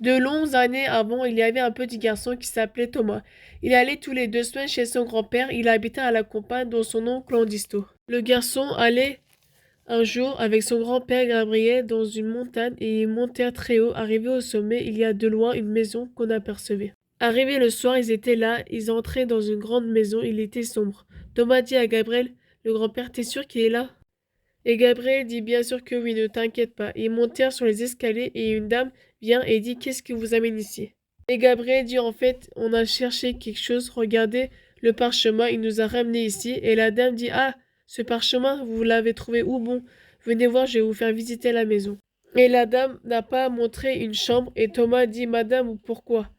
De longues années avant, il y avait un petit garçon qui s'appelait Thomas. Il allait tous les 2 semaines chez son grand-père. Il habitait à la campagne dans son oncle Andisto. Le garçon allait un jour avec son grand-père Gabriel dans une montagne et ils montèrent très haut. Arrivés au sommet, il y a de loin une maison qu'on apercevait. Arrivé le soir, ils étaient là. Ils entraient dans une grande maison. Il était sombre. Thomas dit à Gabriel, le grand-père, t'es sûr qu'il est là? Et Gabriel dit bien sûr que oui, ne t'inquiète pas. Ils montèrent sur les escaliers et une dame vient et dit qu'est-ce qui vous amène ici? Et Gabriel dit en fait, on a cherché quelque chose, regardez le parchemin, il nous a ramenés ici. Et la dame dit ah, ce parchemin, vous l'avez trouvé où bon? Venez voir, je vais vous faire visiter la maison. Et la dame n'a pas montré une chambre et Thomas dit madame, pourquoi?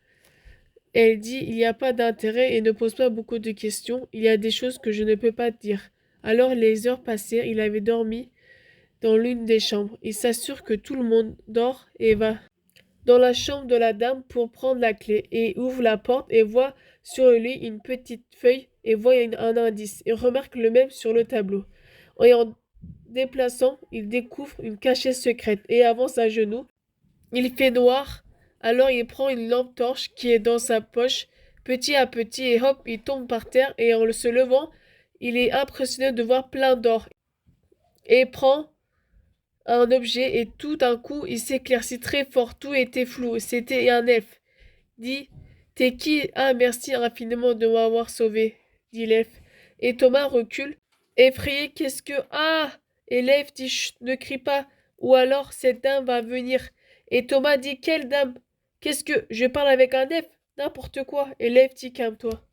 Elle dit il n'y a pas d'intérêt et ne pose pas beaucoup de questions, il y a des choses que je ne peux pas dire. Alors les heures passèrent, il avait dormi dans l'une des chambres. Il s'assure que tout le monde dort et va dans la chambre de la dame pour prendre la clé et ouvre la porte et voit sur le lit une petite feuille et voit un indice et remarque le même sur le tableau. Et en déplaçant, il découvre une cachette secrète et avance à genoux. Il fait noir, alors il prend une lampe torche qui est dans sa poche, petit à petit et hop, il tombe par terre et en se levant, il est impressionné de voir plein d'or et prend un objet et tout d'un coup il s'éclaircit très fort, tout était flou, c'était un elfe. Dit, t'es qui? Ah merci infiniment de m'avoir sauvé, dit l'elfe. Et Thomas recule, effrayé, qu'est-ce que... Ah! Et l'elfe dit, chut, ne crie pas, ou alors cette dame va venir. Et Thomas dit, quelle dame? Qu'est-ce que... Je parle avec un elfe? N'importe quoi. Et l'elfe dit, calme-toi.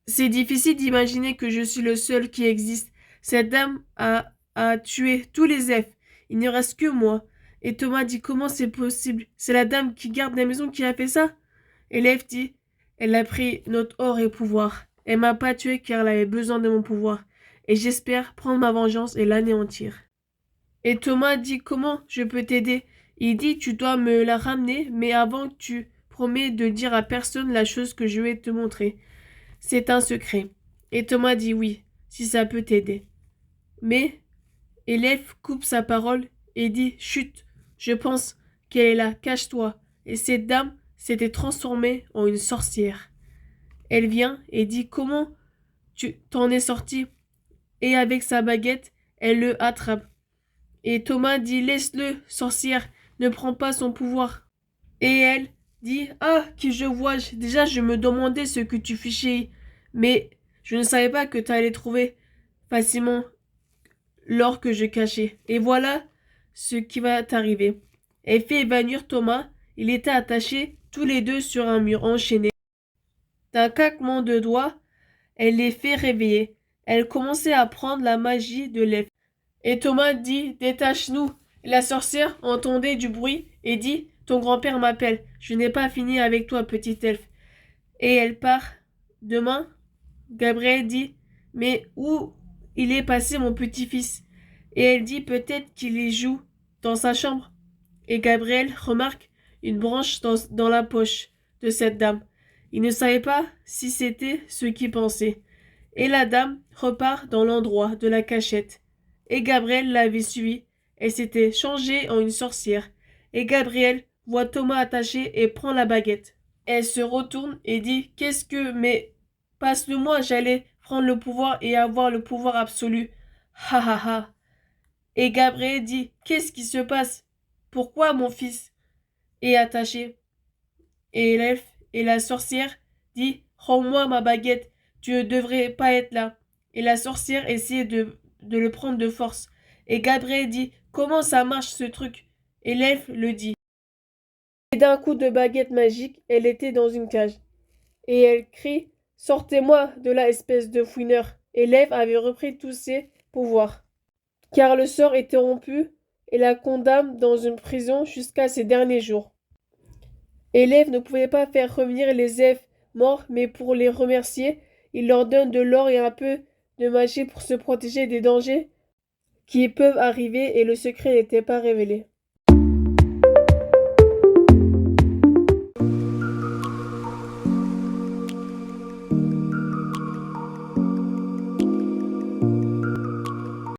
C'est difficile d'imaginer que je suis le seul qui existe. Cette dame a tué tous les elfes. Il ne reste que moi. Et Thomas dit comment c'est possible? C'est la dame qui garde la maison qui a fait ça? Et l'elfe dit elle a pris notre or et pouvoir. Elle m'a pas tué car elle avait besoin de mon pouvoir. Et j'espère prendre ma vengeance et l'anéantir. Et Thomas dit comment je peux t'aider? Il dit tu dois me la ramener, mais avant tu promets de dire à personne la chose que je vais te montrer. C'est un secret. Et Thomas dit oui, si ça peut t'aider. Mais l'elfe coupe sa parole et dit chut, je pense qu'elle est là, cache-toi. Et cette dame s'était transformée en une sorcière. Elle vient et dit comment tu t'en es sorti? Et avec sa baguette, elle le attrape. Et Thomas dit laisse-le, sorcière, ne prends pas son pouvoir. Et elle dit ah, qui je vois, déjà je me demandais ce que tu fichais, mais je ne savais pas que tu allais trouver facilement l'or que je cachais. Et voilà ce qui va t'arriver. Elle fait évanouir Thomas, il était attaché tous les deux sur un mur enchaîné. D'un claquement de doigts, elle les fait réveiller. Elle commençait à prendre la magie de l'elfe. Et Thomas dit détache-nous. La sorcière entendait du bruit et dit ton grand-père m'appelle. Je n'ai pas fini avec toi, petit elfe. Et elle part. Demain, Gabriel dit mais où il est passé mon petit-fils? Et elle dit peut-être qu'il y joue dans sa chambre. Et Gabriel remarque une branche dans la poche de cette dame. Il ne savait pas si c'était ce qu'il pensait. Et la dame repart dans l'endroit de la cachette. Et Gabriel l'avait suivie. Elle s'était changée en une sorcière. Et Gabriel voit Thomas attaché et prend la baguette. Elle se retourne et dit qu'est-ce que... Mais passe-le-moi, j'allais prendre le pouvoir et avoir le pouvoir absolu. Ha ha ha. Et Gabriel dit qu'est-ce qui se passe? Pourquoi mon fils est attaché? Et l'elfe et la sorcière dit rends-moi ma baguette, tu ne devrais pas être là. Et la sorcière essayait de le prendre de force. Et Gabriel dit comment ça marche ce truc? Et l'elfe le dit. Et d'un coup de baguette magique, elle était dans une cage. Et elle crie sortez-moi de là, espèce de fouineur. Et l'elfe avait repris tous ses pouvoirs. Car le sort était rompu et la condamne dans une prison jusqu'à ses derniers jours. Et l'elfe ne pouvait pas faire revenir les elfes morts, mais pour les remercier, il leur donne de l'or et un peu de magie pour se protéger des dangers qui peuvent arriver et le secret n'était pas révélé.